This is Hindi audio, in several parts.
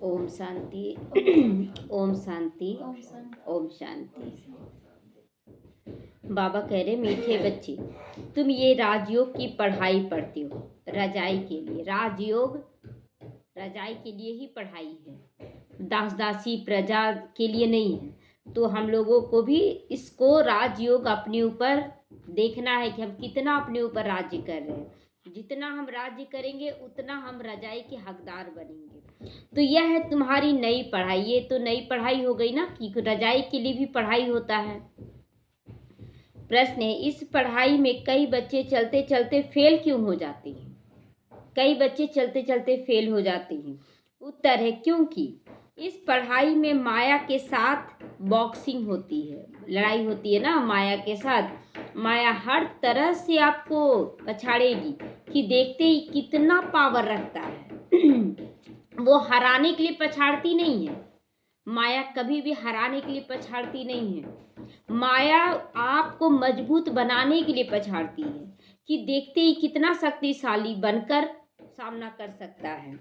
ओम शांति। ओम शांति। ओम शांति। बाबा कह रहे मीठे बच्चे, तुम ये राजयोग की पढ़ाई पढ़ते हो रजाई के लिए। राजयोग रजाई के लिए ही पढ़ाई है, दास दासी प्रजा के लिए नहीं है। तो हम लोगों को भी इसको राजयोग अपने ऊपर देखना है कि हम कितना अपने ऊपर राज्य कर रहे हैं। जितना हम राज्य करेंगे उतना हम रजाई के हकदार बनेंगे। तो यह है तुम्हारी नई पढ़ाई। ये तो नई पढ़ाई हो गई ना कि रजाई के लिए भी पढ़ाई होता है। प्रश्न है, इस पढ़ाई में कई बच्चे चलते चलते फेल क्यों हो जाते हैं? कई बच्चे चलते चलते फेल हो जाते हैं। उत्तर है क्योंकि इस पढ़ाई में माया के साथ बॉक्सिंग होती है, लड़ाई होती है ना माया के साथ। माया हर तरह से आपको पछाड़ेगी कि देखते ही कितना पावर रखता है। वो हराने के लिए पछाड़ती नहीं है। माया कभी भी हराने के लिए पछाड़ती नहीं है। माया आपको मजबूत बनाने के लिए पछाड़ती है कि देखते ही कितना शक्तिशाली बनकर सामना कर सकता है।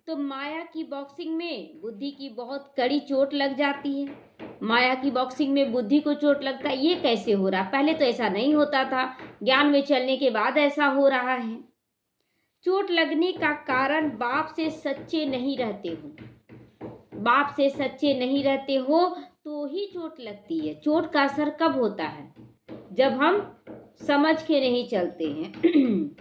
तो माया की बॉक्सिंग में बुद्धि की बहुत कड़ी चोट लग जाती है। माया की बॉक्सिंग में बुद्धि को चोट लगता है। ये कैसे हो रहा? पहले तो ऐसा नहीं होता था, ज्ञान में चलने के बाद ऐसा हो रहा है। चोट लगने का कारण बाप से सच्चे नहीं रहते हो। बाप से सच्चे नहीं रहते हो तो ही चोट लगती है। चोट का असर कब होता है? जब हम समझ के नहीं चलते हैं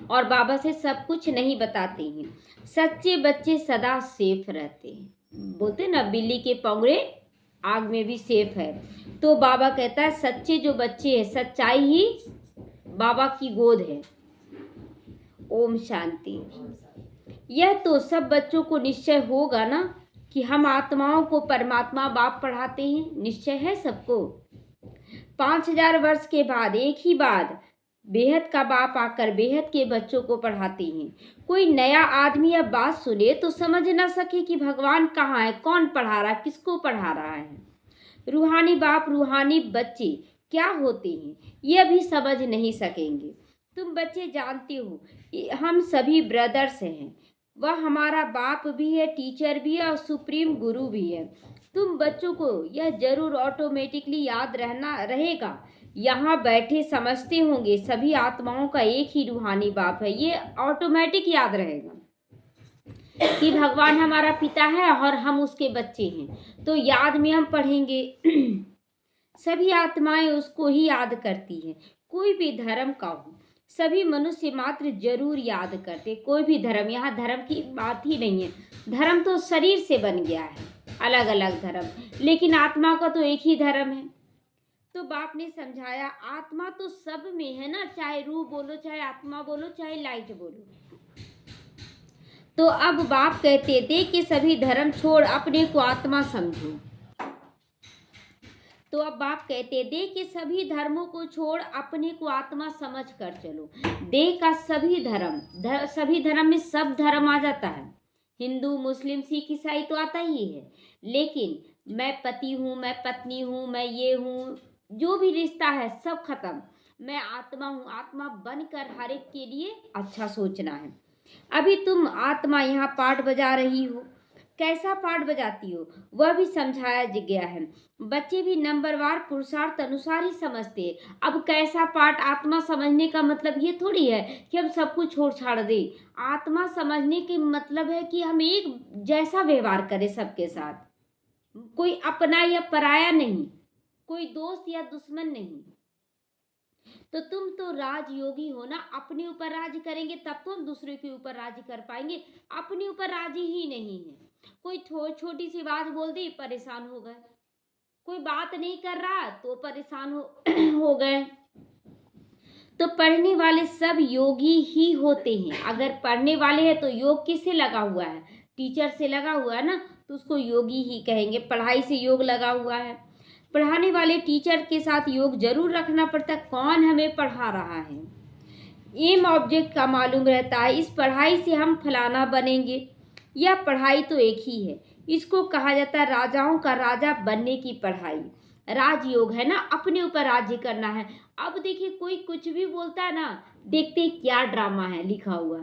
और बाबा से सब कुछ नहीं बताते हैं। सच्चे बच्चे सदा सेफ रहते हैं। बोलते ना बिल्ली के पंगड़े आग में भी सेफ है। तो बाबा कहता है सच्चे जो बच्चे हैं, सच्चाई ही बाबा की गोद है। ओम शांति। यह तो सब बच्चों को निश्चय होगा ना कि हम आत्माओं को परमात्मा बाप पढ़ाते हैं। निश्चय है सबको। 5000 वर्ष के बाद एक ही बात बेहद का बाप आकर बेहद के बच्चों को पढ़ाते हैं। कोई नया आदमी अब बात सुने तो समझ ना सके कि भगवान कहाँ है, कौन पढ़ा रहा है, किसको पढ़ा रहा है। रूहानी बाप रूहानी बच्चे क्या होते हैं ये भी समझ नहीं सकेंगे। तुम बच्चे जानते हो हम सभी ब्रदर्स हैं। वह हमारा बाप भी है, टीचर भी है और सुप्रीम गुरु भी है। तुम बच्चों को यह जरूर ऑटोमेटिकली याद रहना रहेगा। यहाँ बैठे समझते होंगे सभी आत्माओं का एक ही रूहानी बाप है। ये ऑटोमेटिक याद रहेगा कि भगवान हमारा पिता है और हम उसके बच्चे हैं। तो याद में हम पढ़ेंगे सभी आत्माएं उसको ही याद करती हैं। कोई भी धर्म का हो, सभी मनुष्य मात्र जरूर याद करते। कोई भी धर्म, यहाँ धर्म की बात ही नहीं है। धर्म तो शरीर से बन गया है, अलग अलग धर्म, लेकिन आत्मा का तो एक ही धर्म है। तो बाप ने समझाया आत्मा तो सब में है ना, चाहे रूह बोलो, चाहे आत्मा बोलो, चाहे लाइट बोलो। तो अब बाप कहते थे कि सभी धर्म छोड़ अपने को आत्मा समझो। तो अब बाप कहते देह के सभी धर्मों को छोड़ अपने को आत्मा समझ कर चलो। देह का सभी सभी धर्म में सब धर्म आ जाता है। हिंदू मुस्लिम सिख ईसाई तो आता ही है, लेकिन मैं पति हूँ, मैं पत्नी हूँ, मैं ये हूँ, जो भी रिश्ता है सब खत्म। मैं आत्मा हूँ, आत्मा बनकर हर एक के लिए अच्छा सोचना है। अभी तुम आत्मा यहाँ पाठ बजा रही हो, कैसा पाठ बजाती हो वह भी समझाया गया है। बच्चे भी नंबरवार पुरुषार्थ अनुसार ही समझते हैं। अब कैसा पाठ, आत्मा समझने का मतलब ये थोड़ी है कि हम सब कुछ छोड़ छाड़ दें। आत्मा समझने के मतलब है कि हम एक जैसा व्यवहार करें सबके साथ, कोई अपना या पराया नहीं, कोई दोस्त या दुश्मन नहीं। तो तुम तो राजयोगी हो ना, अपने ऊपर राज करेंगे तब तो हम दूसरे के ऊपर राज कर पाएंगे। अपने ऊपर राजी ही नहीं है। कोई छोटी सी बात बोल दी परेशान हो गए, कोई बात नहीं कर रहा तो परेशान हो गए। तो पढ़ने वाले सब योगी ही होते हैं। अगर पढ़ने वाले हैं तो योग किससे लगा हुआ है? टीचर से लगा हुआ है ना, तो उसको योगी ही कहेंगे। पढ़ाई से योग लगा हुआ है। पढ़ाने वाले टीचर के साथ योग जरूर रखना पड़ता है। कौन हमें पढ़ा रहा है, एम ऑब्जेक्ट का मालूम रहता है। इस पढ़ाई से हम फलाना बनेंगे। यह पढ़ाई तो एक ही है। इसको कहा जाता है राजाओं का राजा बनने की पढ़ाई। राजयोग है ना, अपने ऊपर राज्य करना है। अब देखिए कोई कुछ भी बोलता है ना, देखते क्या ड्रामा है लिखा हुआ,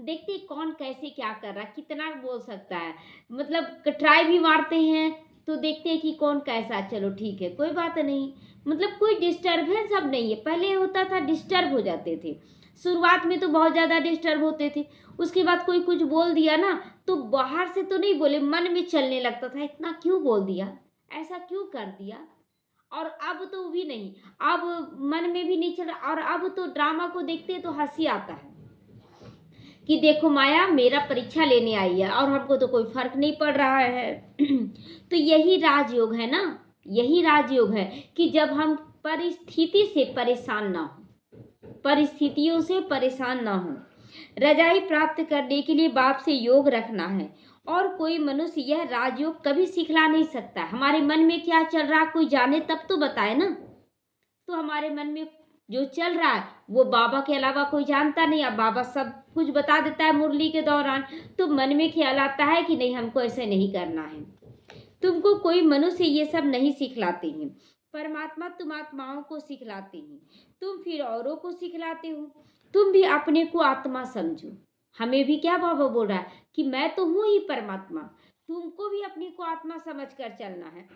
देखते हैं कौन कैसे क्या कर रहा है, कितना बोल सकता है, मतलब ट्राई भी मारते हैं तो देखते हैं कि कौन कैसा, चलो ठीक है कोई बात नहीं, मतलब कोई डिस्टर्बेंस अब नहीं है। पहले होता था डिस्टर्ब हो जाते थे, शुरुआत में तो बहुत ज़्यादा डिस्टर्ब होते थे, उसके बाद कोई कुछ बोल दिया ना तो बाहर से तो नहीं बोले, मन में चलने लगता था, इतना क्यों बोल दिया, ऐसा क्यों कर दिया। और अब तो भी नहीं, अब मन में भी नहीं चल रहा, और अब तो ड्रामा को देखते हैं तो हंसी आता है कि देखो माया मेरा परीक्षा लेने आई है और हमको तो कोई फर्क नहीं पड़ रहा है। तो यही राजयोग है ना, यही राजयोग है कि जब हम परिस्थिति से परेशान ना हो, परिस्थितियों से परेशान ना हो, रजाई प्राप्त करने के लिए बाप से योग रखना है। और कोई मनुष्य यह राजयोग कभी सिखला नहीं सकता। हमारे मन में क्या चल रहा कोई जाने तब तो बताए ना। तो हमारे मन में जो चल रहा है वो बाबा के अलावा कोई जानता नहीं। अब बाबा सब कुछ बता देता है मुरली के दौरान, तो मन में ख्याल आता है कि नहीं हमको ऐसे नहीं करना है। तुमको कोई मनुष्य ये सब नहीं सिखलाते हैं, परमात्मा तुम आत्माओं को सिखलाते हैं, तुम फिर औरों को सिखलाते हो। तुम भी अपने को आत्मा समझो। हमें भी क्या बाबा बोल रहा है कि मैं तो हूँ ही परमात्मा, तुमको भी अपने को आत्मा समझ कर चलना है।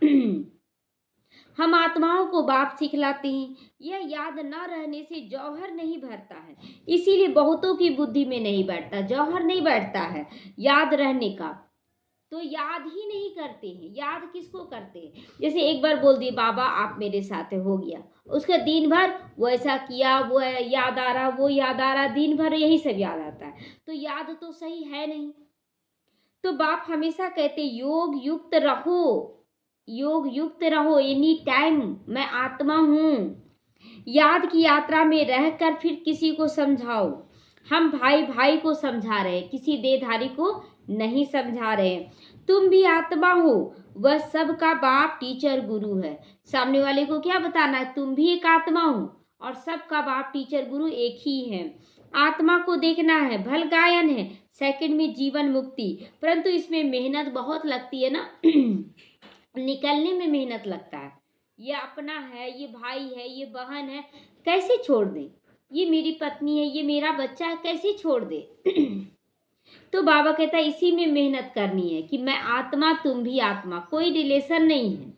हम आत्माओं को बाप सिखलाते हैं। यह याद न रहने से जौहर नहीं भरता है, इसीलिए बहुतों की बुद्धि में नहीं बैठता, जौहर नहीं बैठता है याद रहने का, तो याद ही नहीं करते हैं। याद किसको करते हैं, जैसे एक बार बोल दिए बाबा आप मेरे साथ हो गया, उसका दिन भर वो ऐसा किया, वो याद आ रहा, वो याद आ रहा, दिन भर यही सब याद आता है, तो याद तो सही है नहीं। तो बाप हमेशा कहते योग युक्त रहो, योग युक्त रहो एनी टाइम, मैं आत्मा हूँ। याद की यात्रा में रहकर फिर किसी को समझाओ। हम भाई भाई को समझा रहे हैं, किसी देहधारी को नहीं समझा रहे हैं। तुम भी आत्मा हो, वह सबका बाप टीचर गुरु है। सामने वाले को क्या बताना है, तुम भी एक आत्मा हो और सबका बाप टीचर गुरु एक ही है। आत्मा को देखना है, भल गायन है, सेकंड में जीवन मुक्ति, परंतु इसमें मेहनत बहुत लगती है ना। निकलने में मेहनत लगता है। ये अपना है, ये भाई है, ये बहन है, कैसे छोड़ दे, ये मेरी पत्नी है, ये मेरा बच्चा है, कैसे छोड़ दे। तो बाबा कहता है इसी में मेहनत करनी है कि मैं आत्मा तुम भी आत्मा, कोई रिलेशन नहीं है।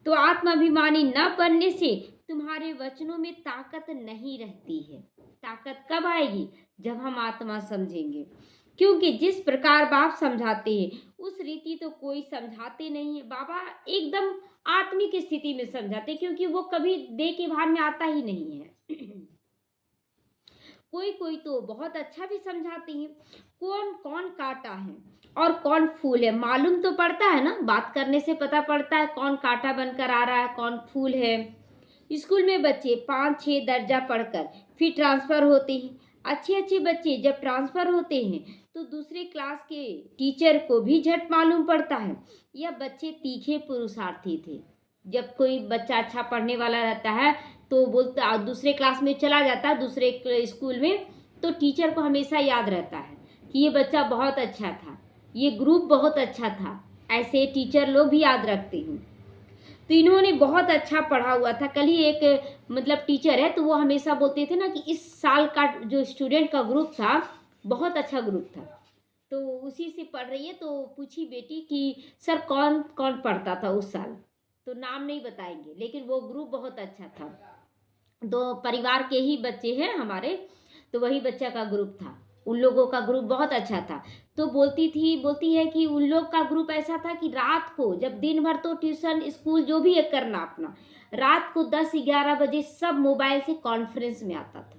तो आत्माभिमानी न बनने से तुम्हारे वचनों में ताकत नहीं रहती है। ताकत कब आएगी, जब हम आत्मा समझेंगे, क्योंकि जिस प्रकार बाप समझाते हैं उस रीति तो कोई समझाते नहीं है। बाबा एकदम आत्मिक स्थिति में समझाते, क्योंकि वो कभी देह के भान में आता ही नहीं है। कोई कोई तो बहुत अच्छा भी समझाते हैं, कौन कौन कांटा है और कौन फूल है मालूम तो पड़ता है ना, बात करने से पता पड़ता है कौन कांटा बनकर आ रहा है, कौन फूल है। स्कूल में बच्चे 5-6 दर्जा पढ़कर फिर ट्रांसफ़र होते हैं। अच्छे अच्छे बच्चे जब ट्रांसफ़र होते हैं तो दूसरे क्लास के टीचर को भी झट मालूम पड़ता है। यह बच्चे तीखे पुरुषार्थी थे। जब कोई बच्चा अच्छा पढ़ने वाला रहता है तो बोलता दूसरे क्लास में चला जाता है, दूसरे स्कूल में, तो टीचर को हमेशा याद रहता है कि ये बच्चा बहुत अच्छा था, ये ग्रुप बहुत अच्छा था। ऐसे टीचर लोग भी याद रखते हैं। तो इन्होंने बहुत अच्छा पढ़ा हुआ था। कल ही एक मतलब टीचर है तो वो हमेशा बोलते थे ना कि इस साल का जो स्टूडेंट का ग्रुप था बहुत अच्छा ग्रुप था। तो उसी से पढ़ रही है तो पूछी बेटी कि सर कौन कौन पढ़ता था उस साल, तो नाम नहीं बताएंगे लेकिन वो ग्रुप बहुत अच्छा था। दो परिवार के ही बच्चे हैं हमारे, तो वही बच्चा का ग्रुप था, उन लोगों का ग्रुप बहुत अच्छा था। तो बोलती है कि उन लोग का ग्रुप ऐसा था कि रात को जब दिन भर तो ट्यूशन स्कूल जो भी है करना अपना, रात को 10-11 बजे सब मोबाइल से कॉन्फ्रेंस में आता था।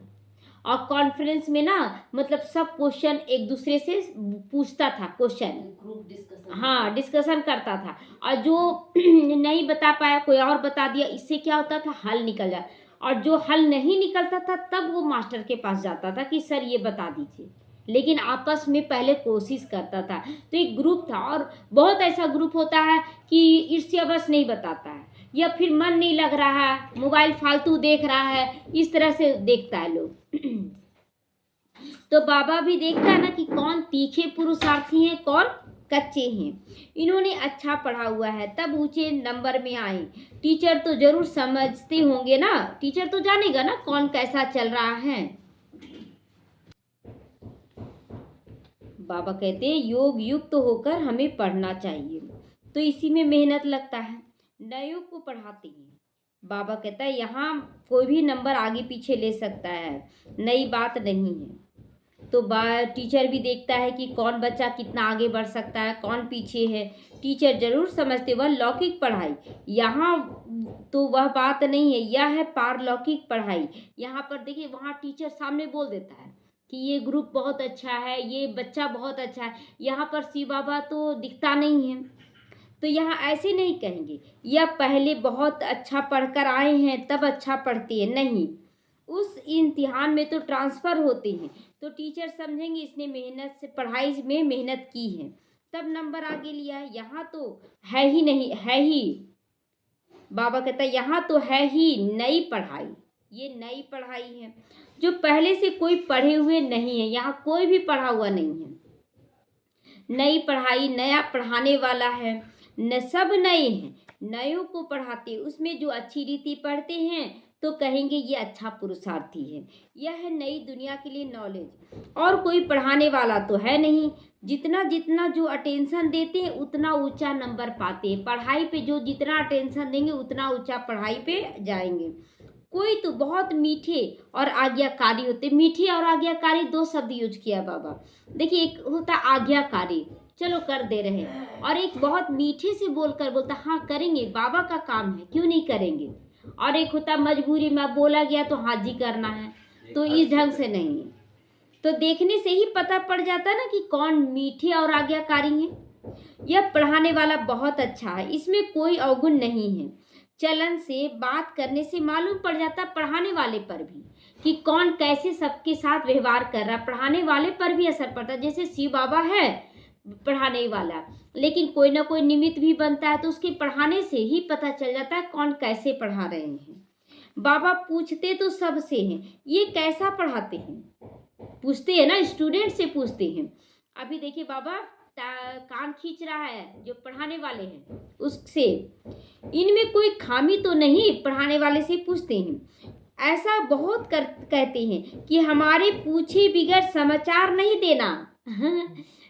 और कॉन्फ्रेंस में ना मतलब सब क्वेश्चन एक दूसरे से पूछता था, क्वेश्चन ग्रुप डिस्कशन, हाँ डिस्कशन करता था। और जो नहीं बता पाया कोई और बता दिया, इससे क्या होता था हल निकल जाए। और जो हल नहीं निकलता था तब वो मास्टर के पास जाता था कि सर ये बता दीजिए, लेकिन आपस में पहले कोशिश करता था। तो एक ग्रुप था। और बहुत ऐसा ग्रुप होता है कि ईर्ष्या बस नहीं बताता है, या फिर मन नहीं लग रहा है, मोबाइल फालतू देख रहा है, इस तरह से देखता है लोग। तो बाबा भी देखता है ना कि कौन तीखे पुरुषार्थी हैं, कौन कच्चे हैं। इन्होंने अच्छा पढ़ा हुआ है तब ऊंचे नंबर में आए। टीचर तो जरूर समझते होंगे ना, टीचर तो जानेगा ना कौन कैसा चल रहा है। बाबा कहते हैं योग युक्त होकर हमें पढ़ना चाहिए, तो इसी में मेहनत लगता है। नयों को पढ़ाते हैं। बाबा कहता है यहाँ कोई भी नंबर आगे पीछे ले सकता है, नई बात नहीं है। तो टीचर भी देखता है कि कौन बच्चा कितना आगे बढ़ सकता है, कौन पीछे है। टीचर जरूर समझते वह लौकिक पढ़ाई, यहाँ तो वह बात नहीं है, यह है पारलौकिक पढ़ाई। यहाँ पर देखिए वहाँ टीचर सामने बोल देता है कि ये ग्रुप बहुत अच्छा है, ये बच्चा बहुत अच्छा है। यहाँ पर शिव बाबा तो दिखता नहीं है, तो यहाँ ऐसे नहीं कहेंगे यह पहले बहुत अच्छा पढ़कर आए हैं तब अच्छा पढ़ते हैं, नहीं। उस इम्तिहान में तो ट्रांसफ़र होते हैं, तो टीचर समझेंगे इसने मेहनत से पढ़ाई में मेहनत की है तब नंबर आगे लिया है। यहाँ तो है ही नहीं, है ही, बाबा कहता है यहाँ तो है ही नई पढ़ाई, ये नई पढ़ाई है जो पहले से कोई पढ़े हुए नहीं है, यहाँ कोई भी पढ़ा हुआ नहीं है। नई पढ़ाई, नया पढ़ाने वाला है, न सब नए हैं, नयों को पढ़ाते, उसमें जो अच्छी रीति पढ़ते हैं तो कहेंगे ये अच्छा पुरुषार्थी है। यह है नई दुनिया के लिए नॉलेज। और कोई पढ़ाने वाला तो है नहीं। जितना जितना जो अटेंशन देते हैं उतना ऊंचा नंबर पाते हैं। पढ़ाई पे जो जितना अटेंशन देंगे उतना ऊंचा पढ़ाई पे जाएंगे। कोई तो बहुत मीठे और आज्ञाकारी होते। मीठे और आज्ञाकारी दो शब्द यूज किया बाबा। देखिए एक होता आज्ञाकारी, चलो कर दे रहे हैं, और एक बहुत मीठे से बोलकर बोलता हाँ करेंगे, बाबा का काम है क्यों नहीं करेंगे। और एक होता मजबूरी में बोला गया तो हाँ जी करना है, तो इस ढंग से नहीं है। तो देखने से ही पता पड़ जाता है ना कि कौन मीठे और आज्ञाकारी है। यह पढ़ाने वाला बहुत अच्छा है, इसमें कोई अवगुण नहीं है। चलन से, बात करने से मालूम पड़ जाता पढ़ाने वाले पर भी कि कौन कैसे सबके साथ व्यवहार कर रहा। पढ़ाने वाले पर भी असर पड़ता है। जैसे शिव बाबा है पढ़ाने वाला, लेकिन कोई ना कोई निमित्त भी बनता है तो उसके पढ़ाने से ही पता चल जाता है कौन कैसे पढ़ा रहे हैं। बाबा पूछते तो सबसे हैं, ये कैसा पढ़ाते हैं, पूछते हैं ना, स्टूडेंट से पूछते हैं। अभी देखिए बाबा कान खींच रहा है जो पढ़ाने वाले हैं उससे, इनमें कोई खामी तो नहीं, पढ़ाने वाले से पूछते हैं। ऐसा बहुत कहते हैं कि हमारे पूछे बिगैर समाचार नहीं देना।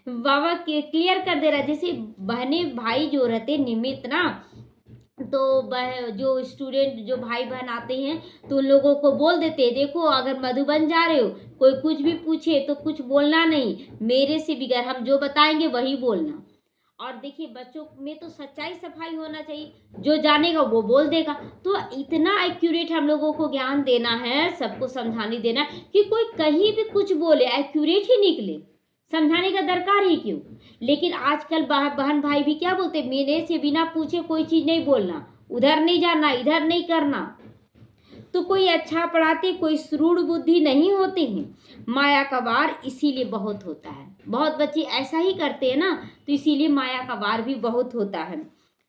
बाबा क्लियर कर दे रहा है। जैसे बहने भाई जो रहते निमित्त ना, तो जो स्टूडेंट जो भाई बहन आते हैं तो उन लोगों को बोल देते हैं देखो अगर मधुबन जा रहे हो कोई कुछ भी पूछे तो कुछ बोलना नहीं, मेरे से बिगैर, हम जो बताएंगे वही बोलना। और देखिए बच्चों में तो सच्चाई सफाई होना चाहिए, जो जानेगा वो बोल देगा। तो इतना एक्यूरेट हम लोगों को ज्ञान देना है, सबको समझाने देना कि कोई कहीं भी कुछ बोले एक्यूरेट ही निकले, समझाने का दरकार ही क्यों। लेकिन आजकल बहन भाई भी क्या बोलते, मेरे से बिना पूछे कोई चीज़ नहीं बोलना, उधर नहीं जाना, इधर नहीं करना। तो कोई अच्छा पढ़ाते, कोई श्रूढ़ बुद्धि नहीं होते हैं। माया का वार इसीलिए बहुत होता है। बहुत बच्चे ऐसा ही करते हैं ना, तो इसीलिए माया का वार भी बहुत होता है।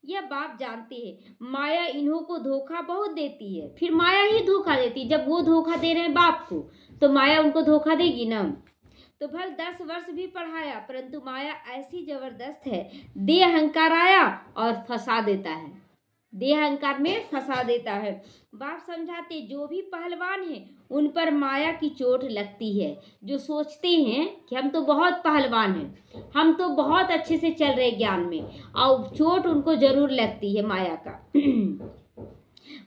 यह बाप जानते हैं माया इन्हों को धोखा बहुत देती है, फिर माया ही धोखा देती है। जब वो धोखा दे रहे हैं बाप को तो माया उनको धोखा देगी ना। तो भल 10 वर्ष भी पढ़ाया परंतु माया ऐसी जबरदस्त है, दे अहंकार आया और फंसा देता है, देह अहंकार में फंसा देता है। बाप समझाते जो भी पहलवान हैं उन पर माया की चोट लगती है। जो सोचते हैं कि हम तो बहुत पहलवान हैं, हम तो बहुत अच्छे से चल रहे ज्ञान में, और चोट उनको जरूर लगती है माया का।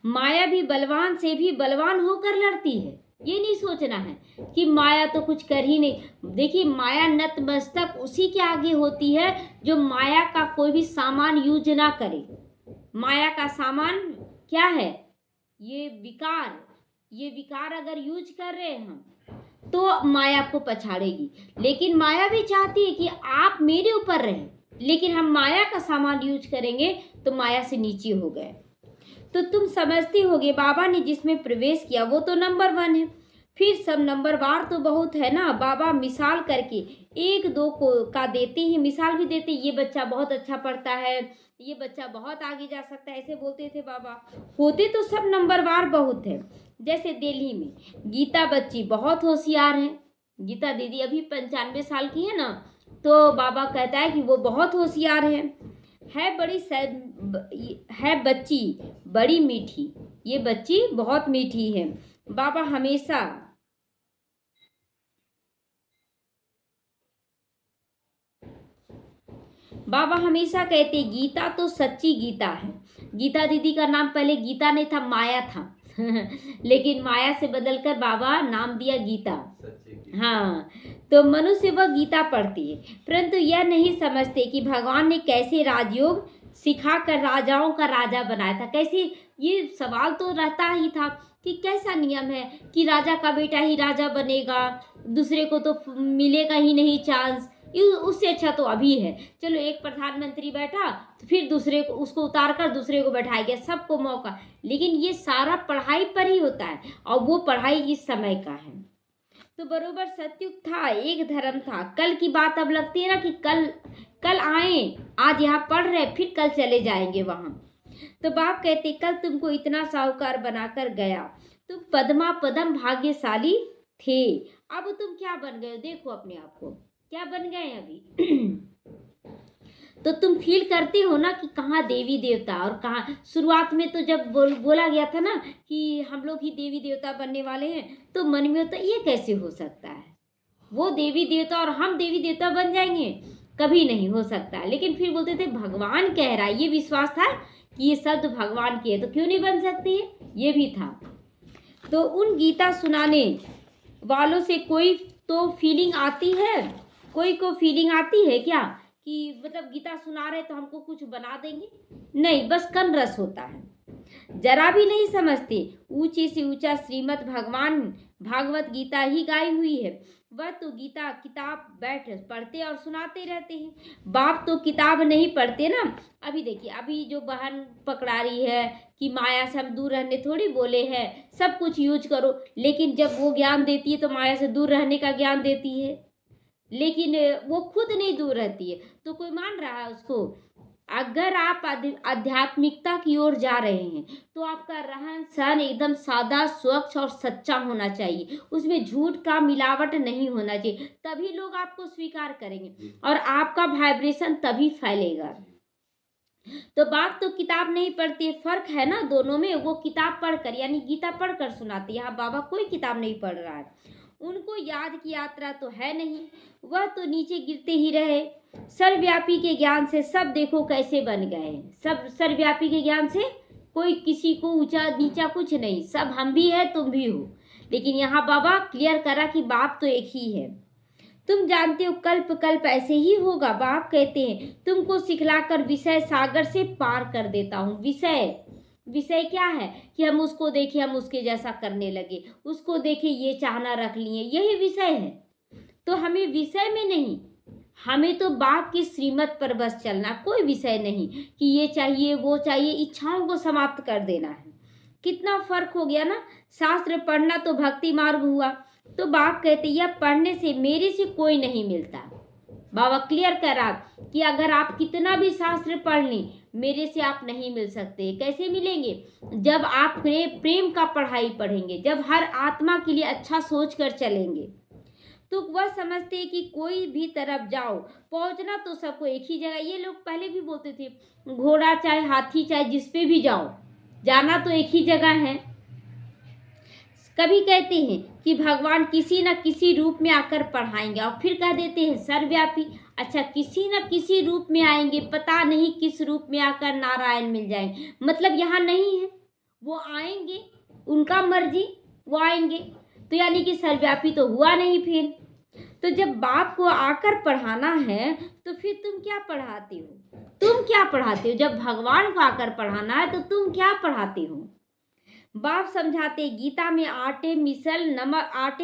माया भी बलवान से भी बलवान होकर लड़ती है। ये नहीं सोचना है कि माया तो कुछ कर ही नहीं। देखिए माया नतमस्तक उसी के आगे होती है जो माया का कोई भी सामान यूज ना करे। माया का सामान क्या है, ये विकार, ये विकार अगर यूज कर रहे हैं हम तो माया को पछाड़ेगी। लेकिन माया भी चाहती है कि आप मेरे ऊपर रहें, लेकिन हम माया का सामान यूज करेंगे तो माया से नीचे हो गए। तो तुम समझते होगे बाबा ने जिसमें प्रवेश किया वो तो नंबर 1 है, फिर सब नंबरवार तो बहुत है ना। बाबा मिसाल करके एक दो को का देते हैं, मिसाल भी देते, ये बच्चा बहुत अच्छा पढ़ता है, ये बच्चा बहुत आगे जा सकता है, ऐसे बोलते थे बाबा। होते तो सब नंबरवार बहुत है। जैसे दिल्ली में गीता बच्ची बहुत होशियार है, गीता दीदी अभी 95 साल की है ना, तो बाबा कहता है कि वो बहुत होशियार है बड़ी है बच्ची बड़ी मीठी, ये बच्ची बहुत मीठी है। बाबा हमेशा बाबा हमेशा कहते गीता तो सच्ची गीता है। गीता दीदी का नाम पहले गीता नहीं था, माया था। लेकिन माया से बदलकर बाबा नाम दिया गीता। हाँ, तो मनुष्य वह गीता पढ़ती है, परंतु यह नहीं समझते कि भगवान ने कैसे राजयोग सिखाकर राजाओं का राजा बनाया था। कैसे, ये सवाल तो रहता ही था कि कैसा नियम है कि राजा का बेटा ही राजा बनेगा, दूसरे को तो मिलेगा ही नहीं चांस। उससे अच्छा तो अभी है, चलो एक प्रधानमंत्री बैठा तो फिर दूसरे को, उसको उतार कर दूसरे को बैठाया गया, सबको मौका। लेकिन ये सारा पढ़ाई पर ही होता है, और वो पढ़ाई इस समय का है। तो बरोबर सत्युग था, एक धर्म था। कल की बात अब लगती है ना कि कल आए, आज यहाँ पढ़ रहे, फिर कल चले जाएंगे वहाँ। तो बाप कहते कल तुमको इतना साहूकार बनाकर गया, तुम पद्मा पदम भाग्यशाली थे। अब तुम क्या बन गए हो, देखो अपने आप को क्या बन गए अभी। तो तुम फील करते हो ना कि कहाँ देवी देवता और कहाँ। शुरुआत में तो जब बोला गया था ना कि हम लोग ही देवी देवता बनने वाले हैं, तो मन में होता ये कैसे हो सकता है, वो देवी देवता और हम देवी देवता बन जाएंगे, कभी नहीं हो सकता। लेकिन फिर बोलते थे भगवान कह रहा है, ये विश्वास था कि ये शब्द भगवान की है, तो क्यों नहीं बन सकती है, ये भी था। तो उन गीता सुनाने वालों से कोई तो फीलिंग आती है, कोई को फीलिंग आती है क्या कि मतलब गीता सुना रहे तो हमको कुछ बना देंगे? नहीं, बस कन रस होता है, जरा भी नहीं समझते। ऊंचे से ऊंचा श्रीमद् भगवान भागवत गीता ही गाई हुई है। वह तो गीता किताब बैठ पढ़ते और सुनाते रहते हैं, बाप तो किताब नहीं पढ़ते ना। अभी देखिए, अभी जो बहन पकड़ा रही है कि माया से हम दूर रहने थोड़ी बोले हैं, सब कुछ यूज करो, लेकिन जब वो ज्ञान देती है तो माया से दूर रहने का ज्ञान देती है, लेकिन वो खुद नहीं दूर रहती है, तो कोई मान रहा है उसको? अगर आप आध्यात्मिकता की ओर जा रहे हैं तो आपका रहन सहन एकदम सादा, स्वच्छ और सच्चा होना चाहिए, उसमें झूठ का मिलावट नहीं होना चाहिए, तभी लोग आपको स्वीकार करेंगे और आपका वाइब्रेशन तभी फैलेगा। तो बात तो किताब नहीं पढ़ती है, फर्क है ना दोनों में। वो किताब पढ़कर यानी गीता पढ़कर सुनाती है, यहाँ बाबा कोई किताब नहीं पढ़ रहा है, उनको याद की यात्रा तो है नहीं, वह तो नीचे गिरते ही रहे। सर्वव्यापी के ज्ञान से सब देखो कैसे बन गए, सब सर्वव्यापी के ज्ञान से कोई किसी को ऊंचा नीचा कुछ नहीं, सब हम भी है तुम भी हो। लेकिन यहाँ बाबा क्लियर करा कि बाप तो एक ही है। तुम जानते हो कल्प कल्प ऐसे ही होगा। बाप कहते हैं तुमको सिखलाकर विषय सागर से पार कर देता हूँ। विषय क्या है कि हम उसको देखें, हम उसके जैसा करने लगे, उसको देखें ये चाहना रख लिए, यही विषय है। तो हमें विषय में नहीं, हमें तो बाप की श्रीमत पर बस चलना, कोई विषय नहीं कि ये चाहिए वो चाहिए, इच्छाओं को समाप्त कर देना है। कितना फर्क हो गया ना। शास्त्र पढ़ना तो भक्ति मार्ग हुआ, तो बाप कहते यह पढ़ने से मेरे से कोई नहीं मिलता। बाबा क्लियर करा कि अगर आप कितना भी शास्त्र पढ़ लें, मेरे से आप नहीं मिल सकते। कैसे मिलेंगे? जब आप प्रेम का पढ़ाई पढ़ेंगे, जब हर आत्मा के लिए अच्छा सोच कर चलेंगे। तो वह समझते हैं कि कोई भी तरफ जाओ, पहुंचना तो सबको एक ही जगह। ये लोग पहले भी बोलते थे घोड़ा चाहे हाथी चाहे जिस पे भी जाओ, जाना तो एक ही जगह है। कभी कहते हैं कि भगवान किसी न किसी रूप में आकर पढ़ाएंगे, और फिर कह देते हैं सर्वव्यापी। अच्छा, किसी न किसी रूप में आएंगे, पता नहीं किस रूप में आकर नारायण मिल जाएंगे, मतलब यहाँ नहीं है, वो आएंगे, उनका मर्जी, वो आएंगे। तो यानी कि सर्वव्यापी तो हुआ नहीं। फिर तो जब बाप को आकर पढ़ाना है तो फिर तुम क्या पढ़ाते हो? तुम क्या पढ़ाते हो? जब भगवान को आकर पढ़ाना है तो तुम क्या पढ़ाते हो? बाप समझाते गीता में आटे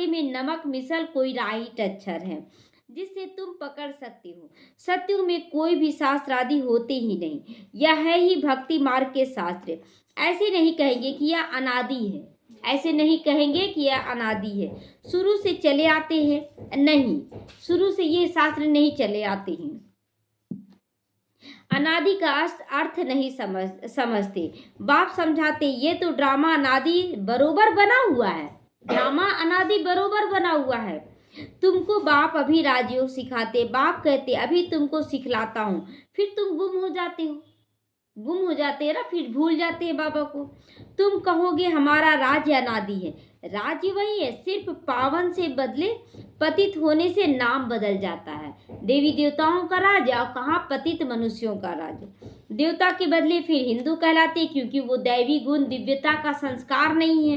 में नमक मिसल कोई राइट अक्षर है जिससे तुम पकड़ सकते हो। सत्युग में कोई भी शास्त्र आदि होते ही नहीं, यह है ही भक्ति मार्ग के शास्त्र। ऐसे नहीं कहेंगे कि यह अनादि है, ऐसे नहीं कहेंगे कि यह अनादि है, शुरू से चले आते हैं, नहीं, शुरू से ये शास्त्र नहीं चले आते हैं। अनादि का अर्थ नहीं समझते। बाप समझाते ये तो ड्रामा अनादि बरोबर बना हुआ है, ड्रामा अनादि बरोबर बना हुआ है। तुमको बाप अभी राजयोग सिखाते, बाप कहते अभी तुमको सिखलाता हूँ, फिर तुम गुम हो जाते हो, गुम हो जाते हैं ना, फिर भूल जाते हैं बाबा को। तुम कहोगे हमारा राज्य अनादि है, राज्य वही है, सिर्फ पावन से बदले पतित होने से नाम बदल जाता है। देवी देवताओं का राज और कहाँ पतित मनुष्यों का राज। देवता के बदले फिर हिंदू कहलाते क्योंकि वो दैवी गुण दिव्यता का संस्कार नहीं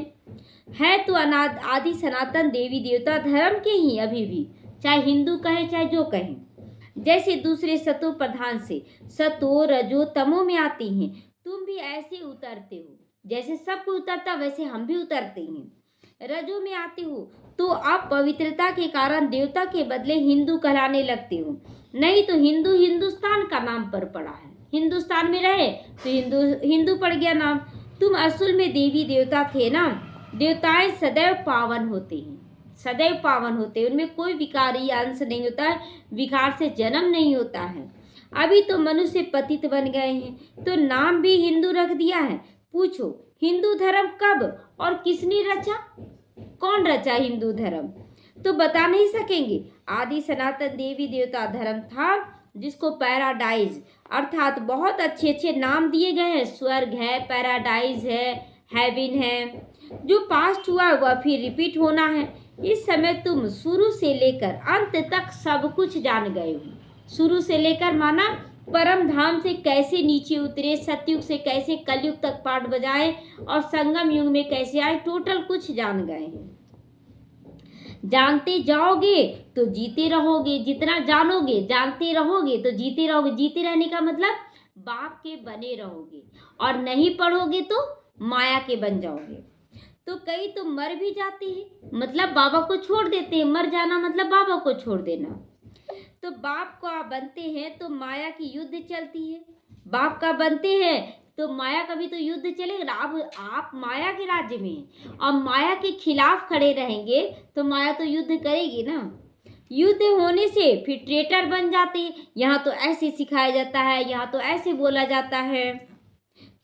है तो अनाद आदि सनातन देवी देवता धर्म के ही अभी भी, चाहे हिंदू कहे चाहे जो कहें। जैसे दूसरे सतो प्रधान से सतो रजो तमो में आती हैं, तुम भी ऐसे उतरते हो। जैसे सब कोई उतरता वैसे हम भी उतरते हैं। रजो में आते हो तो आप पवित्रता के कारण देवता के बदले हिंदू कहलाने लगते हो। नहीं तो हिंदू हिंदुस्तान का नाम पर पड़ा है, हिंदुस्तान में रहे तो हिंदू पड़ गया नाम। तुम असल में देवी देवता थे ना। देवताएं सदैव पावन होते हैं, सदैव पावन होते हैं, उनमें कोई विकारी अंश नहीं होता है, विकार से जन्म नहीं होता है। अभी तो मनुष्य पतित बन गए हैं तो नाम भी हिंदू रख दिया है। पूछो हिंदू धर्म कब और किसने रचा? कौन रचा हिंदू धर्म? तो बता नहीं सकेंगे। आदि सनातन देवी देवता धर्म था जिसको पैराडाइज अर्थात बहुत अच्छे अच्छे नाम दिए गए हैं। स्वर्ग है, पैराडाइज है, हेवन है। जो पास्ट हुआ वह फिर रिपीट होना है। इस समय तुम शुरू से लेकर अंत तक सब कुछ जान गए हो। शुरू से लेकर माना परम धाम से कैसे नीचे उतरे, सतयुग से कैसे कलयुग तक पाठ बजाए और संगम युग में कैसे आए, टोटल कुछ जान गए हैं। जानते जाओगे तो जीते रहोगे, जितना जानोगे जानते रहोगे तो जीते रहोगे। जीते रहने का मतलब बाप के बने रहोगे और नहीं पढ़ोगे तो माया के बन जाओगे। तो कई तो मर भी जाते हैं, मतलब बाबा को छोड़ देते हैं। मर जाना मतलब बाबा को छोड़ देना। तो बाप का बनते हैं तो माया की युद्ध चलती है। बाप का बनते हैं तो माया का भी तो युद्ध चलेगा। अब आप माया के राज्य में और माया के खिलाफ खड़े रहेंगे तो माया तो युद्ध करेगी ना। युद्ध होने से फिर ट्रेटर बन जाते हैं। यहाँ तो ऐसे सिखाया जाता है, यहाँ तो ऐसे बोला जाता है।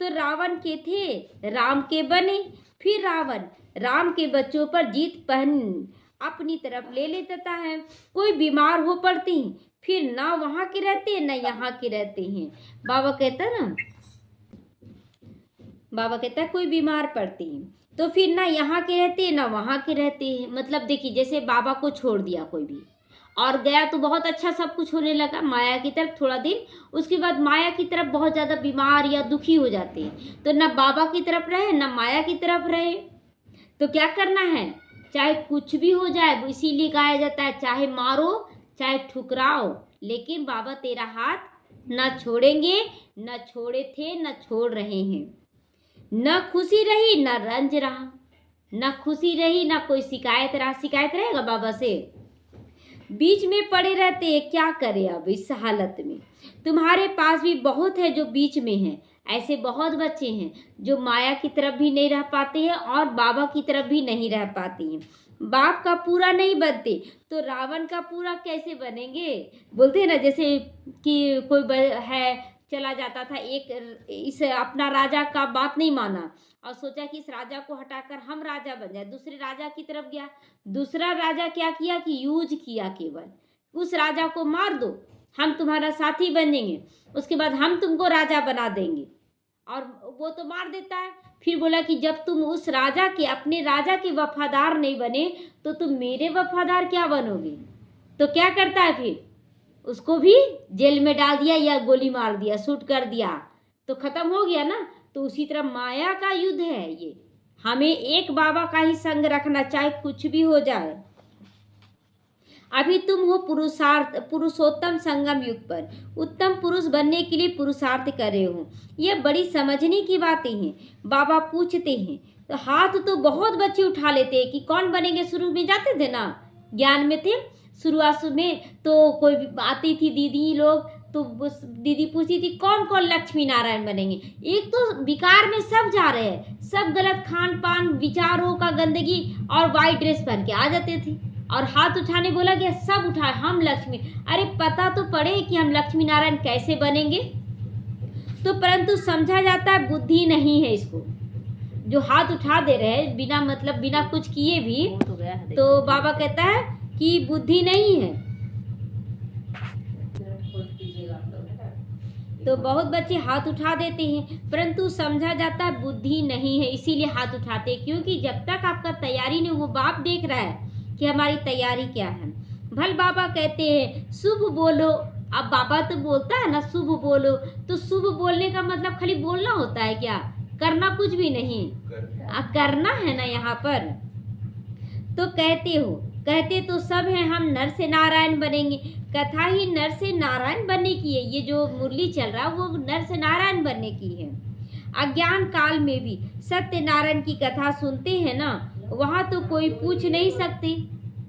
तो रावण के थे, राम के बने। फिर रावण राम के बच्चों पर जीत पहन अपनी तरफ ले लेता है। कोई बीमार हो पड़ते हैं, फिर ना वहाँ के रहते हैं ना यहाँ के रहते हैं। बाबा कहता है कोई बीमार पड़ते हैं तो फिर ना यहाँ के रहते हैं ना वहाँ के रहते हैं। मतलब देखिए जैसे बाबा को छोड़ दिया कोई भी और गया तो बहुत अच्छा सब कुछ होने लगा माया की तरफ थोड़ा दिन, उसके बाद माया की तरफ बहुत ज़्यादा बीमार या दुखी हो जाते हैं। तो ना बाबा की तरफ रहे ना माया की तरफ रहे। तो क्या करना है, चाहे कुछ भी हो जाए, इसीलिए कहा जाता है चाहे मारो चाहे ठुकराओ लेकिन बाबा तेरा हाथ ना छोड़ेंगे। न छोड़े थे न छोड़ रहे हैं। न खुशी रही न रंज रहा, न खुशी रही ना कोई शिकायत रहा। शिकायत रहेगा बाबा से? बीच में पड़े रहते हैं, क्या करें अब इस हालत में। तुम्हारे पास भी बहुत है जो बीच में है। ऐसे बहुत बच्चे हैं जो माया की तरफ भी नहीं रह पाते हैं और बाबा की तरफ भी नहीं रह पाते हैं। बाप का पूरा नहीं बनते तो रावण का पूरा कैसे बनेंगे? बोलते हैं ना जैसे कि कोई है चला जाता था, एक इस अपना राजा का बात नहीं माना और सोचा कि इस राजा को हटाकर हम राजा बन जाए। दूसरे राजा की तरफ गया, दूसरा राजा क्या किया कि यूज किया, केवल उस राजा को मार दो हम तुम्हारा साथी बनेंगे, उसके बाद हम तुमको राजा बना देंगे। और वो तो मार देता है। फिर बोला कि जब तुम उस राजा के अपने राजा के वफादार नहीं बने तो तुम मेरे वफादार क्या बनोगे? तो क्या करता है फिर उसको भी जेल में डाल दिया या गोली मार दिया, शूट कर दिया तो खत्म हो गया ना। तो उसी तरह माया का युद्ध है ये। हमें एक बाबा का ही संग रखना चाहे कुछ भी हो जाए। अभी तुम हो पुरुषोत्तम संगम युग पर उत्तम पुरुष बनने के लिए पुरुषार्थ कर रहे हो। ये बड़ी समझने की बातें हैं। बाबा पूछते हैं तो हाथ तो बहुत बच्चे उठा लेते हैं कि कौन बनेंगे। शुरू में जाते थे ना, ज्ञान में थे शुरुआत में, तो कोई आती थी दीदी लोग तो दीदी पूछती थी कौन कौन लक्ष्मी नारायण बनेंगे। एक तो विकार में सब जा रहे हैं, सब गलत खान पान विचारों का गंदगी और वाइट ड्रेस पहन के आ जाते थे और हाथ उठाने बोला गया सब उठाए हम लक्ष्मी। अरे पता तो पड़े कि हम लक्ष्मी नारायण कैसे बनेंगे। तो परंतु समझा जाता है बुद्धि नहीं है इसको, जो हाथ उठा दे रहे हैं बिना मतलब बिना कुछ किए भी। तो बाबा कहता है कि बुद्धि नहीं है। तो बहुत बच्चे हाथ उठा देते हैं, परंतु समझा जाता है बुद्धि नहीं है इसीलिए हाथ उठाते हैं, क्योंकि जब तक आपका तैयारी नहीं, वो बाप देख रहा है कि हमारी तैयारी क्या है। भल बाबा कहते हैं शुभ बोलो। अब बाबा तो बोलता है ना शुभ बोलो, तो शुभ बोलने का मतलब खाली बोलना होता है क्या? करना कुछ भी नहीं, करना है ना यहाँ पर। तो कहते तो सब हैं हम नर से नारायण बनेंगे। कथा ही नर से नारायण बनने की है, ये जो मुरली चल रहा है वो नर से नारायण बनने की है। अज्ञान काल में भी सत्यनारायण की कथा सुनते हैं ना, वहाँ तो कोई पूछ नहीं सकते,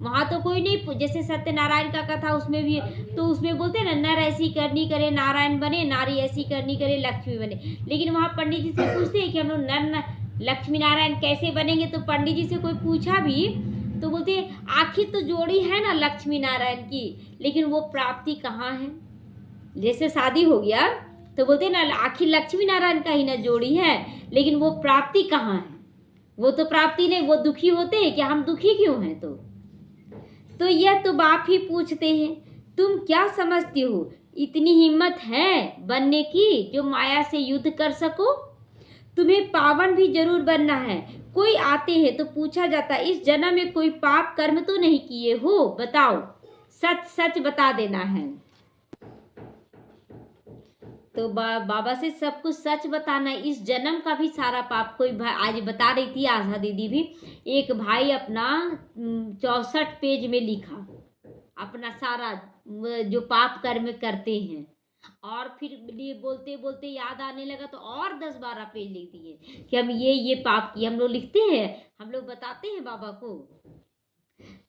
वहाँ तो कोई नहीं जैसे सत्यनारायण का कथा उसमें भी तो उसमें बोलते हैं ना, नर ऐसी करनी करे नारायण बने, नारी ऐसी करनी करे लक्ष्मी बने। लेकिन वहाँ पंडित जी से पूछते हैं कि हम लोग लक्ष्मी नारायण कैसे बनेंगे, तो पंडित जी से कोई पूछा भी तो बोलते हैं आखिर तो जोड़ी है ना लक्ष्मी नारायण की, लेकिन वो प्राप्ति कहाँ है? जैसे शादी हो गया तो बोलते हैं ना आखिर लक्ष्मी नारायण का ही ना जोड़ी है, लेकिन वो प्राप्ति कहाँ है? वो तो प्राप्ति नहीं, वो दुखी होते हैं क्या? हम दुखी क्यों हैं? तो यह तो बाप ही पूछते हैं तुम क्या समझती हो, इतनी हिम्मत है बनने की जो माया से युद्ध कर सको? तुम्हें पावन भी जरूर बनना है। कोई आते हैं तो पूछा जाता इस जन्म में कोई पाप कर्म तो नहीं किए हो, बताओ, सच सच बता देना है। तो बाबा से सब कुछ सच बताना है। इस जन्म का भी सारा पाप, कोई भाई आज बता रही थी आशा दीदी भी, एक भाई अपना 64 पेज में लिखा अपना सारा जो पाप कर्म करते हैं, और फिर ये बोलते बोलते याद आने लगा तो और 10-12 पेज लिख दिए कि हम ये पाप किए। हम लोग लिखते हैं, हम लोग बताते हैं बाबा को।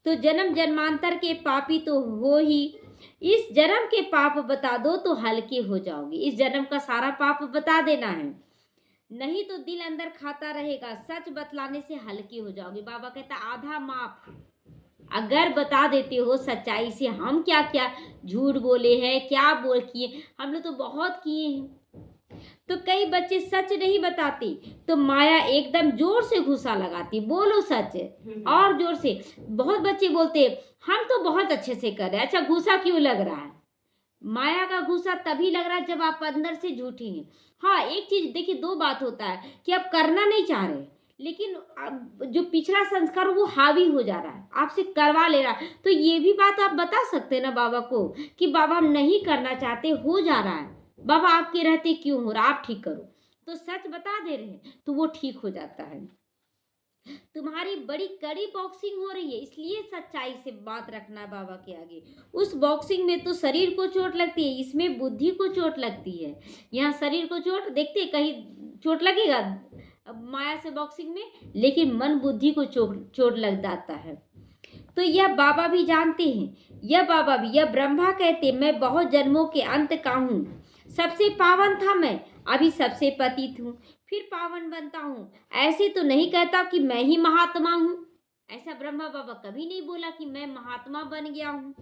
तो जन्म जन्मांतर के पापी तो हो ही, इस जन्म के पाप बता दो तो हल्के हो जाओगे। इस जन्म का सारा पाप बता देना है, नहीं तो दिल अंदर खाता रहेगा। सच बतलाने से हल्के हो जाओगे। बाबा कहता आधा माफ अगर बता देते हो सच्चाई से। हम क्या क्या झूठ बोले हैं, क्या बोल किए, हम लोग तो बहुत किए हैं। तो कई बच्चे सच नहीं बताते तो माया एकदम जोर से घुसा लगाती, बोलो सच और जोर से। बहुत बच्चे बोलते हम तो बहुत अच्छे से कर रहे हैं, अच्छा घुसा क्यों लग रहा है? माया का घुसा तभी लग रहा है जब आप अंदर से झूठी हैं। हाँ एक चीज देखिए, दो बात होता है कि आप करना नहीं चाह रहे, लेकिन अब जो पिछला संस्कार वो हावी हो जा रहा है, आपसे करवा ले रहा है, तो ये भी बात आप बता सकते हैं ना बाबा को कि बाबा हम नहीं करना चाहते, हो जा रहा है, बाबा आपके रहते क्यों हो रहा, आप ठीक करो। तो सच बता दे रहे हैं तो वो ठीक हो जाता है। तुम्हारी बड़ी कड़ी बॉक्सिंग हो रही है, इसलिए सच्चाई से बात रखना है बाबा के आगे। उस बॉक्सिंग में तो शरीर को चोट लगती है, इसमें बुद्धि को चोट लगती है। यहाँ शरीर को चोट देखते कहीं चोट लगेगा अब माया से बॉक्सिंग में, लेकिन मन बुद्धि को चोट लग जाता है। तो यह बाबा भी जानते हैं, यह ब्रह्मा कहते मैं बहुत जन्मों के अंत का हूँ। सबसे पावन था मैं, अभी सबसे पतित हूँ, फिर पावन बनता हूँ। ऐसे तो नहीं कहता कि मैं ही महात्मा हूँ। ऐसा ब्रह्मा बाबा कभी नहीं बोला कि मैं महात्मा बन गया हूँ।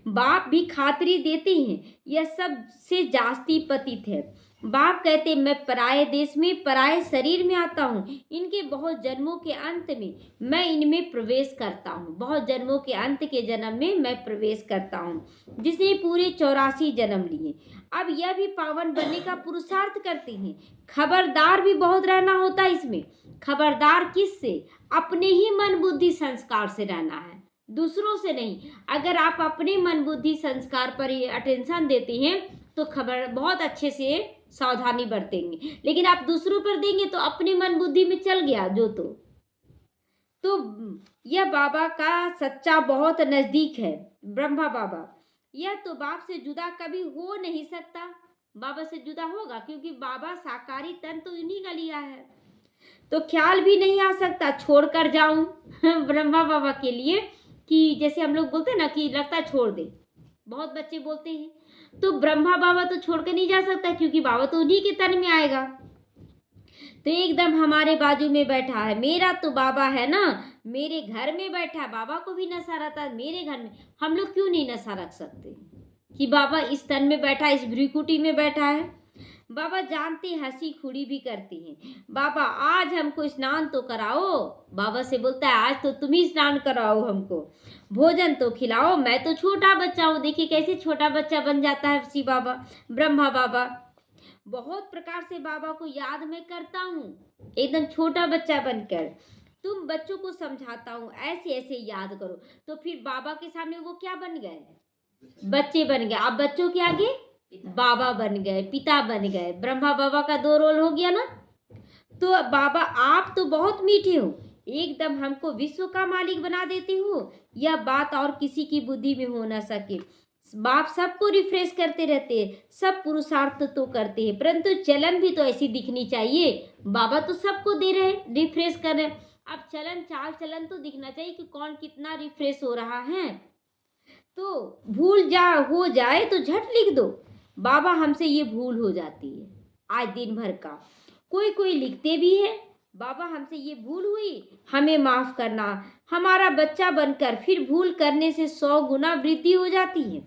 बाप भी खातरी देते हैं यह सबसे जास्ती पतित है। बाप कहते मैं पराये देश में पराये शरीर में आता हूँ, इनके बहुत जन्मों के अंत में मैं इनमें प्रवेश करता हूँ। बहुत जन्मों के अंत के जन्म में मैं प्रवेश करता हूँ, जिसने पूरे 84 जन्म लिए। अब यह भी पावन बनने का पुरुषार्थ करते हैं। खबरदार भी बहुत रहना होता है इसमें। खबरदार किससे? अपने ही मन बुद्धि संस्कार से रहना है, दूसरों से नहीं। अगर आप अपने मन बुद्धि संस्कार पर अटेंशन देते हैं तो खबर बहुत अच्छे से सावधानी बरतेंगे, लेकिन आप दूसरों पर देंगे तो अपने मन बुद्धि में चल गया जो। तो यह बाबा का सच्चा बहुत नजदीक है ब्रह्मा बाबा। यह तो बाप से जुदा कभी हो नहीं सकता। बाबा से जुदा होगा क्योंकि बाबा साकारी तन तो इन्हीं का लिया है, तो ख्याल भी नहीं आ सकता छोड़कर जाऊं ब्रह्मा बाबा के लिए। कि जैसे हम लोग बोलते हैं ना कि लगता छोड़ दे, बहुत बच्चे बोलते हैं, तो ब्रह्मा बाबा तो छोड़ के नहीं जा सकता क्योंकि बाबा तो उन्हीं के तन में आएगा। तो एकदम हमारे बाजू में बैठा है, मेरा तो बाबा है ना, मेरे घर में बैठा है। बाबा को भी नशा रहता है मेरे घर में, हम लोग क्यों नहीं नशा रख सकते कि बाबा इस तन में बैठा है, इस भ्रिकुटी में बैठा है। बाबा जानते हंसी खुड़ी भी करती हैं। बाबा आज हमको स्नान तो कराओ, बाबा से बोलता है आज तो तुम ही स्नान कराओ हमको, भोजन तो खिलाओ, मैं तो छोटा बच्चा हूँ। देखिए कैसे छोटा बच्चा बन जाता है शिव बाबा, ब्रह्मा बाबा। बहुत प्रकार से बाबा को याद मैं करता हूँ, एकदम छोटा बच्चा बनकर। तुम बच्चों को समझाता हूँ ऐसे ऐसे याद करो। तो फिर बाबा के सामने वो क्या बन गए? बच्चे बन गए। अब बच्चों के आगे बाबा बन गए, पिता बन गए। ब्रह्मा बाबा का 2 रोल हो गया ना। तो बाबा आप तो बहुत मीठे हो, एकदम हमको विश्व का मालिक बना देते हो। यह बात और किसी की बुद्धि में हो ना सके। बाप सबको रिफ्रेश करते रहते हैं, सब पुरुषार्थ तो करते हैं, परंतु चलन भी तो ऐसी दिखनी चाहिए। बाबा तो सबको दे रहे हैं, रिफ्रेश कर रहे हैं। अब चलन चाल चलन तो दिखना चाहिए कि कौन कितना रिफ्रेश हो रहा है। तो भूल जा हो जाए तो झट लिख दो। बाबा हमसे ये भूल हो जाती है आज दिन भर का। कोई कोई लिखते भी है, बाबा हमसे ये भूल हुई, हमें माफ करना। हमारा बच्चा बनकर फिर भूल करने से 100 गुना वृद्धि हो जाती है।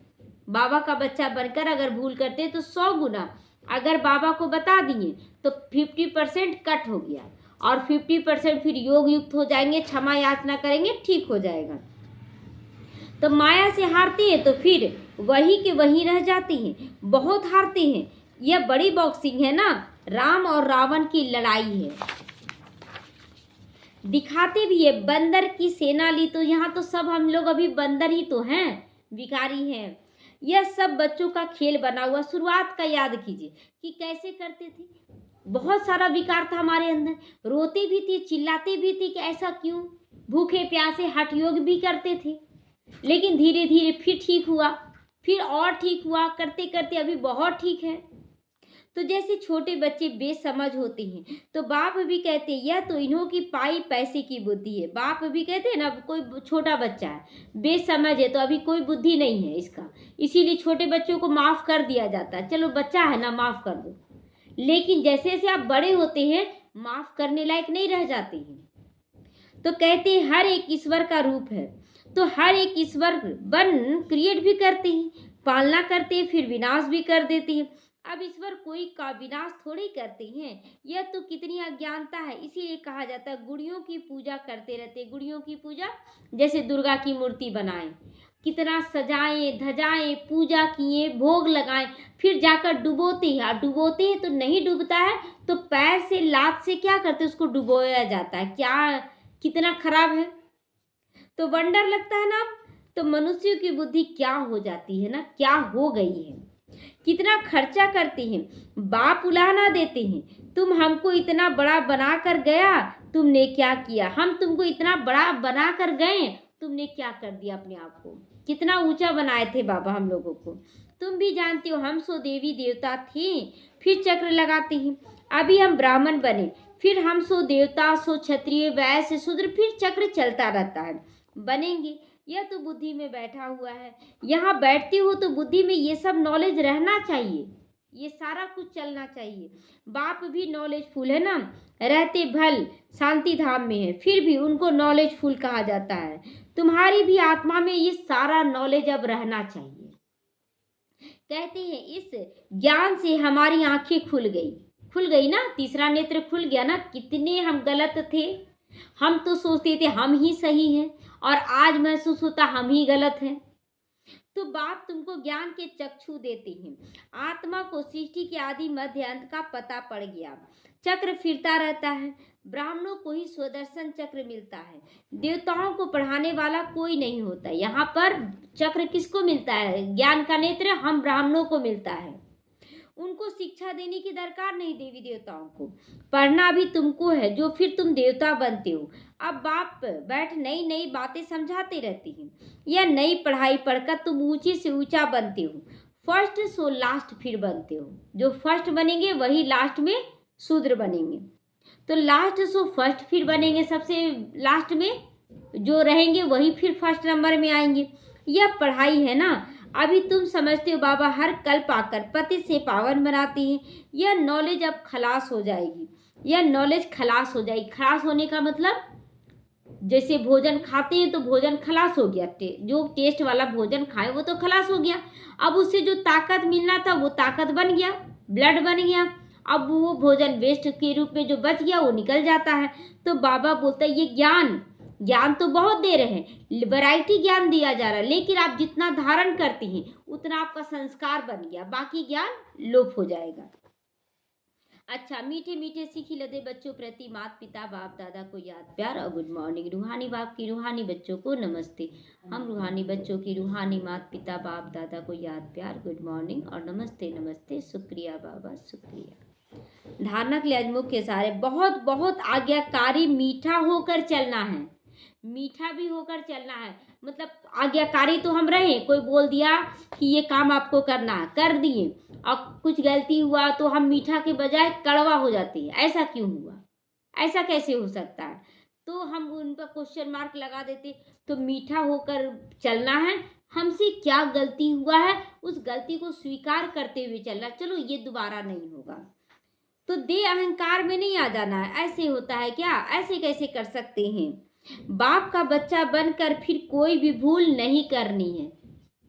बाबा का बच्चा बनकर अगर भूल करते तो 100 गुना, अगर बाबा को बता दिए तो 50% कट हो गया और 50% फिर योग युक्त हो जाएंगे, क्षमा याचना करेंगे, ठीक हो जाएगा। तो माया से हारते हैं तो फिर वही के वही रह जाते हैं, बहुत हारते हैं। यह बड़ी बॉक्सिंग है ना, राम और रावण की लड़ाई है। दिखाते भी है बंदर की सेना ली, तो यहाँ तो सब हम लोग अभी बंदर ही तो हैं, भिखारी हैं। यह सब बच्चों का खेल बना हुआ। शुरुआत का याद कीजिए कि कैसे करते थे। बहुत सारा विकार था हमारे अंदर, रोते भी थे, चिल्लाते भी थे कि ऐसा क्यों, भूखे प्यासे हठ योग भी करते थे। लेकिन धीरे धीरे फिर ठीक हुआ, फिर और ठीक हुआ, करते करते अभी बहुत ठीक है। तो जैसे छोटे बच्चे बेसमझ होते हैं तो बाप भी कहते हैं यह तो इन्हों की पाई पैसे की बुद्धि है। बाप भी कहते हैं ना, कोई छोटा बच्चा है बेसमझ है तो अभी कोई बुद्धि नहीं है इसका, इसीलिए छोटे बच्चों को माफ़ कर दिया जाता है, चलो बच्चा है ना माफ़ कर दो। लेकिन जैसे जैसे आप बड़े होते हैं माफ़ करने लायक नहीं रह जाते हैं। तो कहते हैं हर एक ईश्वर का रूप है, तो हर एक ईश्वर बन क्रिएट भी करते हैं, पालना करते हैं, फिर विनाश भी कर देते हैं। अब ईश्वर कोई का विनाश थोड़ी करते हैं, यह तो कितनी अज्ञानता है। इसीलिए कहा जाता है गुड़ियों की पूजा करते रहते। गुड़ियों की पूजा जैसे दुर्गा की मूर्ति बनाएं, कितना सजाएं धजाएं, पूजा किए, भोग लगाएं, फिर जाकर डुबोते हैं। डुबोते हैं तो नहीं डूबता है तो पैर से लात से क्या करते, उसको डुबोया जाता है। क्या कितना खराब है। तो वंडर लगता है ना। तो मनुष्य की बुद्धि क्या हो जाती है ना, क्या हो गई है। कितना खर्चा करते हैं, बाप उलाहना देते हैं। तुम हमको इतना बड़ा बना कर गया, तुमने क्या किया। हम तुमको इतना बड़ा बना कर गए, तुमने क्या कर दिया अपने आप को। कितना ऊंचा बनाए थे बाबा हम लोगों को। तुम भी जानते हो हम सो देवी देवता थे, फिर चक्र लगाते हैं। अभी हम ब्राह्मण बने, फिर हम सो देवता, सो क्षत्रिय, वैश्य, शूद्र, फिर चक्र चलता रहता है। बनेंगे, यह तो बुद्धि में बैठा हुआ है। यहाँ बैठते हो तो बुद्धि में ये सब नॉलेज रहना चाहिए, ये सारा कुछ चलना चाहिए। बाप भी नॉलेजफुल है ना, रहते भल शांति धाम में है, फिर भी उनको नॉलेजफुल कहा जाता है। तुम्हारी भी आत्मा में ये सारा नॉलेज अब रहना चाहिए। कहते हैं इस ज्ञान से हमारी आंखें खुल गई ना, तीसरा नेत्र खुल गया ना। कितने हम गलत थे, हम तो सोचते थे हम ही सही हैं और आज महसूस होता हम ही गलत हैं। तो बाप तुमको ज्ञान के चक्षु देते हैं। आत्मा को सृष्टि के आदि मध्य अंत का पता पड़ गया। चक्र फिरता रहता है। ब्राह्मणों को ही स्वदर्शन चक्र मिलता है, देवताओं को पढ़ाने वाला कोई नहीं होता। यहाँ पर चक्र किसको मिलता है, ज्ञान का नेत्र हम ब्राह्मणों को मिलता है। उनको शिक्षा देने की दरकार नहीं, देवी देवताओं को पढ़ना भी तुमको है, जो फिर तुम देवता बनते हो। अब बाप बैठ नई नई बातें समझाते रहते हैं। यह नई पढ़ाई पढ़कर तुम ऊंचे से ऊंचा बनते हो। फर्स्ट सो लास्ट फिर बनते हो। जो फर्स्ट बनेंगे वही लास्ट में शूद्र बनेंगे, तो लास्ट सो फर्स्ट फिर बनेंगे। सबसे लास्ट में जो रहेंगे वही फिर फर्स्ट नंबर में आएंगे। यह पढ़ाई है ना। अभी तुम समझते हो बाबा हर कल्प आकर पति से पावन बनाते हैं। यह नॉलेज अब खलास हो जाएगी, यह नॉलेज खलास हो जाएगी। खलास होने का मतलब जैसे भोजन खाते हैं तो भोजन खलास हो गया, जो टेस्ट वाला भोजन खाए वो तो खलास हो गया। अब उससे जो ताकत मिलना था वो ताकत बन गया, ब्लड बन गया। अब वो भोजन वेस्ट के रूप में जो बच गया वो निकल जाता है। तो बाबा बोलता है ये ज्ञान तो बहुत दे रहे हैं, वैरायटी ज्ञान दिया जा रहा है, लेकिन आप जितना धारण करते हैं उतना आपका संस्कार बन गया, बाकी ज्ञान लोप हो जाएगा। अच्छा, मीठे मीठे सीखी लदे बच्चों प्रति माता पिता बाप दादा को याद प्यार और गुड मॉर्निंग। रूहानी बाप की रूहानी बच्चों को नमस्ते। हम रूहानी बच्चों की रूहानी माता पिता बाप दादा को याद प्यार गुड मॉर्निंग और नमस्ते नमस्ते। शुक्रिया बाबा, शुक्रिया। धारणा के लिए आज मुख्य सारे बहुत बहुत आज्ञाकारी मीठा होकर चलना है, मीठा भी होकर चलना है। मतलब आज्ञाकारी तो हम रहे, कोई बोल दिया कि ये काम आपको करना है, कर दिए, और कुछ गलती हुआ तो हम मीठा के बजाय कड़वा हो जाते हैं। ऐसा क्यों हुआ, ऐसा कैसे हो सकता है? तो हम उन पर क्वेश्चन मार्क लगा देते। तो मीठा होकर चलना है, हमसे क्या गलती हुआ है उस गलती को स्वीकार करते हुए चलना। चलो ये दोबारा नहीं होगा, तो दे अहंकार में नहीं आ जाना है। ऐसे होता है क्या? ऐसे कैसे कर सकते हैं? बाप का बच्चा बनकर फिर कोई भी भूल नहीं करनी है,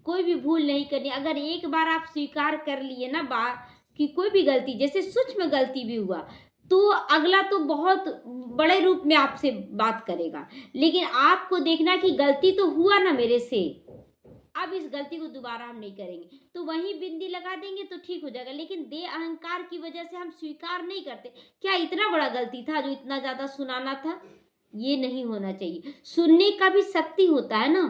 कोई भी भूल नहीं करनी। अगर एक बार आप स्वीकार कर लिए ना बाप की कोई भी गलती, जैसे सूक्ष्म गलती भी हुआ, तो अगला तो बहुत बड़े रूप में आपसे बात करेगा। लेकिन आपको देखना कि गलती तो हुआ ना मेरे से, अब इस गलती को दोबारा हम नहीं करेंगे, तो वहीं बिंदी लगा देंगे तो ठीक हो जाएगा। लेकिन दे अहंकार की वजह से हम स्वीकार नहीं करते। क्या इतना बड़ा गलती था जो इतना ज्यादा सुनाना था? ये नहीं होना चाहिए। सुनने का भी शक्ति होता है ना,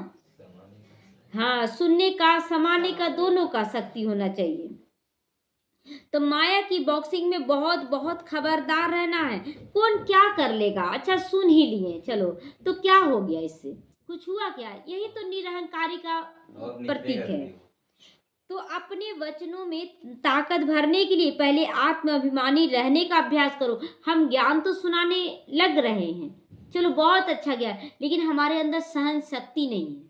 हाँ, सुनने का समाने का दोनों का शक्ति होना चाहिए। तो माया की बॉक्सिंग में बहुत बहुत खबरदार रहना है। कौन क्या कर लेगा? अच्छा, सुन ही लिए, चलो तो क्या हो गया, इससे कुछ हुआ क्या? यही तो निरहंकारी का प्रतीक है। तो अपने वचनों में ताकत भरने के लिए पहले आत्माभिमानी रहने का अभ्यास करो। हम ज्ञान तो सुनाने लग रहे हैं, चलो बहुत अच्छा ज्ञान, लेकिन हमारे अंदर सहन शक्ति नहीं है,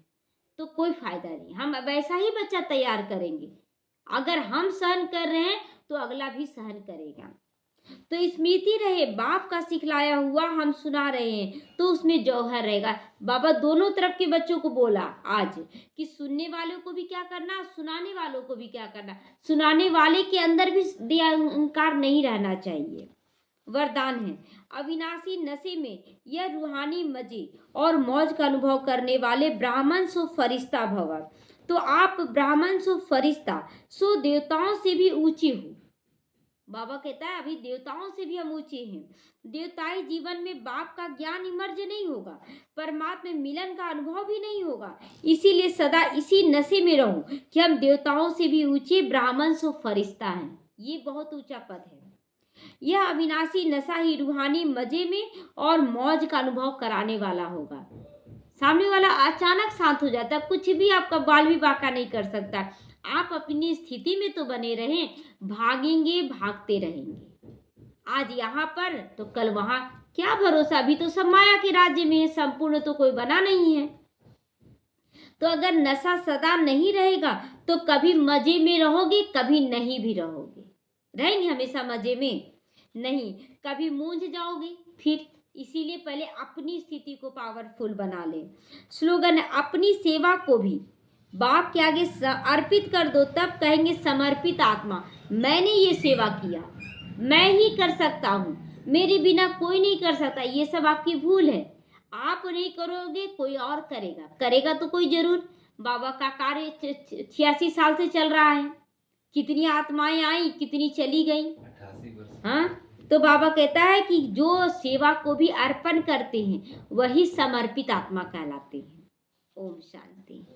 तो कोई फायदा नहीं। हम वैसा ही बच्चा तैयार करेंगे। अगर हम सहन कर रहे हैं तो अगला भी सहन करेगा। तो स्मृति रहे, बाप का सिखलाया हुआ हम सुना रहे हैं तो उसमें जौहर रहेगा। बाबा दोनों तरफ के बच्चों को बोला आज कि सुनने वालों को भी क्या करना, सुनाने वालों को भी क्या करना। सुनाने वाले के अंदर भी अहंकार नहीं रहना चाहिए। वरदान है, अविनाशी नशे में यह रूहानी मजे और मौज का अनुभव करने वाले ब्राह्मण सो फरिश्ता भव। तो आप ब्राह्मण सो फरिश्ता सो देवताओं से भी ऊंचे हो। बाबा कहता है अभी देवताओं से भी हम ऊंचे हैं। देवताई जीवन में बाप का ज्ञान इमर्ज नहीं होगा, परमात्मा में मिलन का अनुभव भी नहीं होगा। इसीलिए सदा इसी नशे में रहो कि हम देवताओं से भी ऊंचे ब्राह्मण सो फरिश्ता हैं। ये बहुत ऊंचा पद है। यह अविनाशी नशा ही रूहानी मजे में और मौज का अनुभव कराने वाला होगा। सामने वाला अचानक शांत हो जाता है, कुछ भी आपका बाल भी बाका नहीं कर सकता। आप अपनी स्थिति में तो बने रहें, भागेंगे भागते रहेंगे। आज यहाँ पर तो कल वहां, क्या भरोसा, अभी तो सब माया के राज्य में है, संपूर्ण तो कोई बना नहीं है। तो अगर नशा सदा नहीं रहेगा तो कभी मजे में रहोगे, कभी नहीं भी रहोगे। रहेंगे हमेशा मजे में? नहीं, कभी मूंझ जाओगे फिर। इसीलिए पहले अपनी स्थिति को पावरफुल बना ले। स्लोगन, अपनी सेवा को भी बाप के आगे अर्पित कर दो, तब कहेंगे समर्पित आत्मा, मैंने ये सेवा किया, मैं ही कर सकता हूँ, मेरे बिना कोई नहीं कर सकता। ये सब आपकी भूल है। आप नहीं करोगे कोई और करेगा, करेगा तो कोई जरूर। बाबा का कार्य 86 साल से चल रहा है। कितनी आत्माएं आई, कितनी चली गई। 88 वर्ष। हाँ, तो बाबा कहता है कि जो सेवा को भी अर्पण करते हैं वही समर्पित आत्मा कहलाते हैं। ओम शांति।